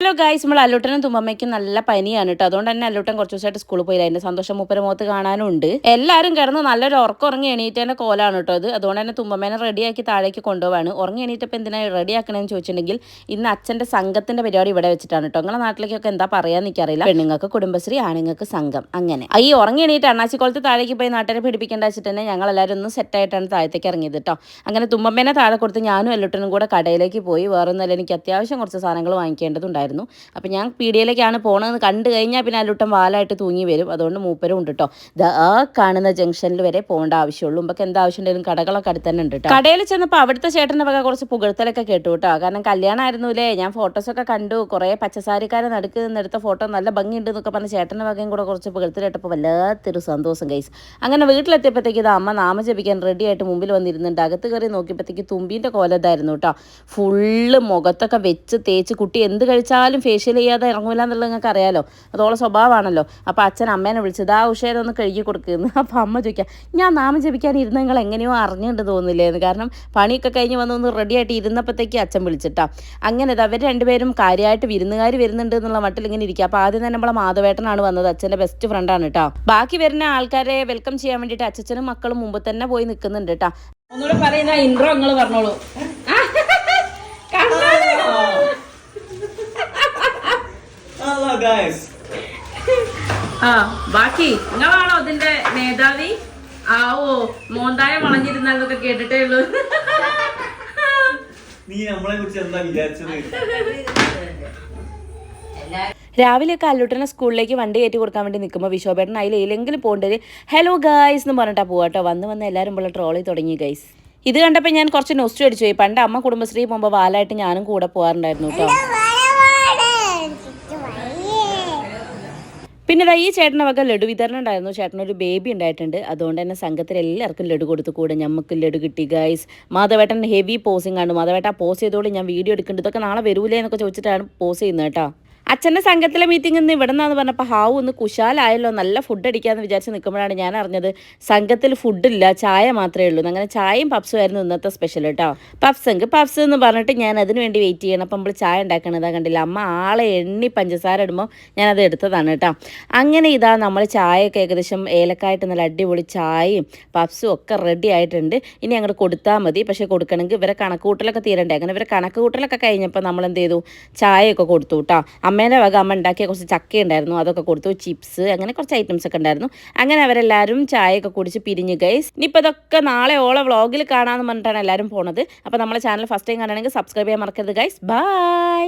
Hello guys, നമ്മൾ അല്ലൂട്ടനും തുമ്പമ്മയ്ക്കും നല്ല പനിയാണ് കേട്ടോ. അതുകൊണ്ട് തന്നെ അല്ലൂട്ടൻ കുറച്ച് ദിവസമായിട്ട് സ്കൂളിൽ പോയില്ല. അതിന്റെ സന്തോഷം മൂപ്പര മുഖത്ത് കാണാനുണ്ട്. എല്ലാവരും കിടന്ന് നല്ലൊരു ഉറങ്ങി എണീറ്റേന്റെ കോലാണ് കേട്ടോ അത്. അതുകൊണ്ട് തന്നെ തുമ്പമ്മേനെ റെഡിയാക്കി താഴേക്ക് കൊണ്ടുപോവാണ്. ഉറങ്ങി എണീറ്റപ്പോൾ എന്തിനാ റെഡിയാക്കണമെന്ന് ചോദിച്ചിട്ടുണ്ടെങ്കിൽ ഇന്ന് അച്ഛന്റെ സംഘത്തിന്റെ പരിപാടി ഇവിടെ വെച്ചിട്ടാണ് കേട്ടോ. നിങ്ങളെ നാട്ടിലേക്കൊക്കെ എന്താ പറയാന്ന് എനിക്കറിയില്ല. പെണ്ണുങ്ങൾക്ക് കുടുംബശ്രീ, ആണുങ്ങൾക്ക് സംഘം, അങ്ങനെ. ഈ ഉറങ്ങി എണീറ്റ് അണ്ണാച്ചിക്കോളത്ത് താഴേക്ക് പോയി നാട്ടുകാരെ പിടിപ്പിക്കേണ്ട വെച്ചിട്ട് തന്നെ ഞങ്ങൾ എല്ലാവരും ഒന്ന് സെറ്റായിട്ടാണ് താഴത്തേക്ക് ഇറങ്ങിയത് കേട്ടോ. അങ്ങനെ തുമ്പമ്മേനെ താഴെ കൊടുത്ത് ഞാനും അല്ലൂട്ടനും കൂടെ കടയിലേക്ക് പോയി. വേറൊന്നുമല്ല, എനിക്ക് അത്യാവശ്യം കുറച്ച് സാധനങ്ങൾ വാങ്ങിക്കേണ്ടതുണ്ടായിരുന്നു. അപ്പം ഞാൻ പീടികയിലേക്കാണ് പോകണമെന്ന് കണ്ടു കഴിഞ്ഞാൽ പിന്നെ അല്ലൂട്ടൻ വാലായിട്ട് തൂങ്ങി വരും. അതുകൊണ്ട് മൂപ്പരും ഉണ്ട് കേട്ടോ. ആ കാണുന്ന ജംഗ്ഷനിൽ വരെ പോകേണ്ട ആവശ്യമുള്ളൂ. നമുക്ക് എന്താ ആവശ്യമുണ്ടെങ്കിലും കടകളൊക്കെ അടുത്ത് തന്നെ ഉണ്ട് കേട്ടോ. കടയിൽ ചെന്നപ്പോൾ അവിടുത്തെ ചേട്ടൻ്റെ വക കുറച്ച് പുകഴ്ത്തലൊക്കെ കേട്ടു കേട്ടോ. കാരണം കല്യാണമായിരുന്നുല്ലേ, ഞാൻ ഫോട്ടോസൊക്കെ കണ്ടു. കുറേ പച്ചസാരിക്കാരെ നടുക്ക് നിന്നെടുത്ത ഫോട്ടോ നല്ല ഭംഗിയുണ്ട് എന്നൊക്കെ പറഞ്ഞ് ചേട്ടൻ്റെ വകയും കൂടെ കുറച്ച് പുകഴ്ത്തൽ കേട്ടപ്പോൾ വല്ലാത്തൊരു സന്തോഷം ഗൈസ്. അങ്ങനെ വീട്ടിലെത്തിയപ്പോഴത്തേക്ക് ഇത് അമ്മ നാമ ജപിക്കാൻ റെഡി ആയിട്ട് മുമ്പിൽ വന്നിരുന്നുണ്ട്. അകത്ത് കയറി നോക്കിയപ്പോഴത്തേക്ക് തുമ്പീൻ്റെ കോലതായിരുന്നു കേട്ടോ. ഫുള്ള് മുഖത്തൊക്കെ വെച്ച് തേച്ച് കുട്ടി എന്ത് കഴിച്ചാലും ഫേഷ്യൽ ചെയ്യാതെ ഇറങ്ങൂല എന്നുള്ളത് നിങ്ങൾക്ക് അറിയാലോ. അതോളം സ്വഭാവമാണല്ലോ. അപ്പോൾ അച്ഛൻ അമ്മേനെ വിളിച്ചത് ആ ഉഷേരൊന്ന് കഴുകി കൊടുക്കുന്നു. അപ്പോൾ അമ്മ ചോദിക്കാം, ഞാൻ നാമം ജപിക്കാൻ ഇരുന്ന് നിങ്ങൾ എങ്ങനെയോ അറിഞ്ഞുകൊണ്ട് തോന്നില്ലേന്ന്. കാരണം പണിയൊക്കെ കഴിഞ്ഞ് വന്നൊന്ന് റെഡി ആയിട്ട് ഇരുന്നപ്പോഴത്തേക്ക് അച്ഛൻ വിളിച്ചിട്ടാ. അങ്ങനെ അവർ രണ്ടുപേരും കാര്യമായിട്ട് വിരുന്നുകാർ വരുന്നുണ്ട് എന്നുള്ള മട്ടിൽ ഇങ്ങനെ ഇരിക്കുക. അപ്പോൾ ആദ്യം തന്നെ നമ്മളെ മാധവേട്ടനാണ് വന്നത്. അച്ഛൻ്റെ ബെസ്റ്റ് ഫ്രണ്ടാണ് കേട്ടോ. ബാക്കി വരുന്ന ആൾക്കാരെ വെൽക്കം ചെയ്യാൻ വേണ്ടിയിട്ട് അച്ഛനും മക്കളും മുമ്പ് തന്നെ പോയി നിൽക്കുന്നുണ്ട് കേട്ടോ. ഒന്നുകൂടെ പറയുന്ന ഇൻട്രോ നിങ്ങൾ പറഞ്ഞോളൂ. ബാക്കി നിങ്ങളാണോ അതിന്റെ മേധാവി? ആവോ, മോന്തായ വളഞ്ഞിരുന്നൊക്കെ കേട്ടിട്ടേ ഉള്ളൂ. നീ നമ്മളെ കുറിച്ച് എന്താ വിചാരിച്ചത്? രാവിലെയൊക്കെ അല്ലൂട്ടനെ സ്കൂളിലേക്ക് വണ്ടി കയറ്റി കൊടുക്കാൻ വേണ്ടി നിൽക്കുമ്പോൾ വിശോഭേട്ടൻ അതിൽ ഏതെങ്കിലും പോകേണ്ടത് ഹലോ ഗൈസ് എന്ന് പറഞ്ഞിട്ടാ പോവാട്ടോ. വന്ന് എല്ലാവരും ഇപ്പോൾ ട്രോളി തുടങ്ങി ഗൈസ്. ഇത് കണ്ടപ്പോൾ ഞാൻ കുറച്ച് നൊസ്റ്റു അടിച്ചു പോയി. പണ്ട് അമ്മ കുടുംബശ്രീ പോകുമ്പോൾ വാലായിട്ട് ഞാനും കൂടെ പോകാറുണ്ടായിരുന്നു കേട്ടോ. പിന്നെ ഈ ചേട്ടൻ്റെ വക ലഡു വിതരണം ഉണ്ടായിരുന്നു. ചേട്ടനൊരു ബേബി ഉണ്ടായിട്ടുണ്ട്. അതുകൊണ്ട് തന്നെ സംഘത്തിൽ എല്ലാവർക്കും ലഡു കൊടുത്തു. കൂടെ നമുക്ക് ലഡു കിട്ടി ഗൈസ്. മാധവേട്ടൻ ഹെവി പോസിംഗ് ആണ്. മാധവേട്ട പോസ് ചെയ്തോളൂ, ഞാൻ വീഡിയോ എടുക്കുന്നുണ്ട്. ഇതൊക്കെ നാളെ വരൂലേ എന്നൊക്കെ ചോദിച്ചിട്ടാണ് പോസ് ചെയ്യുന്നത് കേട്ടോ. അച്ഛൻ്റെ സംഘത്തിലെ മീറ്റിംഗ് ഇന്ന് ഇവിടെ നിന്നാന്ന് പറഞ്ഞപ്പോൾ ഹാവ് ഒന്ന് കുശാലായല്ലോ, നല്ല ഫുഡ് അടിക്കാമെന്ന് വിചാരിച്ച് നിൽക്കുമ്പോഴാണ് ഞാൻ അറിഞ്ഞത് സംഘത്തിൽ ഫുഡില്ല, ചായ മാത്രമേ ഉള്ളൂ. അങ്ങനെ ചായയും പപ്സും ആയിരുന്നു ഇന്നത്തെ സ്പെഷ്യൽ കേട്ടോ. പപ്സ് എന്ന് പറഞ്ഞിട്ട് ഞാൻ അതിന് വേണ്ടി വെയിറ്റ് ചെയ്യണം. അപ്പം നമ്മൾ ചായ ഉണ്ടാക്കണതാ കണ്ടില്ല. അമ്മ ആളെ എണ്ണി പഞ്ചസാര ഇടുമ്പോൾ ഞാനത് എടുത്തതാണ് കേട്ടോ. അങ്ങനെ ഇതാ നമ്മൾ ചായയൊക്കെ ഏകദേശം ഏലക്കായിട്ട് നല്ല അടിപൊളി ചായയും പപ്സും ഒക്കെ റെഡി ആയിട്ടുണ്ട്. ഇനി അങ്ങോട്ട് കൊടുത്താൽ മതി. പക്ഷേ കൊടുക്കണമെങ്കിൽ ഇവരെ കണക്കുകൂട്ടലൊക്കെ തീരണ്ടേ. അങ്ങനെ ഇവരെ കണക്കുകൂട്ടലൊക്കെ കഴിഞ്ഞപ്പോൾ നമ്മൾ എന്ത് ചെയ്തു, ചായയൊക്കെ കൊടുത്തു കേട്ടോ. അമ്മേൻ്റെ വക അമ്മ ഉണ്ടാക്കിയ കുറച്ച് ചക്ക ഉണ്ടായിരുന്നു, അതൊക്കെ കൊടുത്തു. ചിപ്സ്, അങ്ങനെ കുറച്ച് ഐറ്റംസ് ഒക്കെ ഉണ്ടായിരുന്നു. അങ്ങനെ അവരെല്ലാവരും ചായയൊക്കെ കുടിച്ച് പിരിഞ്ഞു ഗൈസ്. ഇനിയിപ്പോൾ ഇതൊക്കെ നാളെ ഓളെ വ്ളോഗിൽ കാണാമെന്ന് പറഞ്ഞിട്ടാണ് എല്ലാവരും പോണത്. അപ്പോൾ നമ്മളെ ചാനൽ ഫസ്റ്റ് ടൈം കാണണമെങ്കിൽ സബ്സ്ക്രൈബ് ചെയ്യാൻ മറക്കരുത് ഗൈസ്. ബൈ.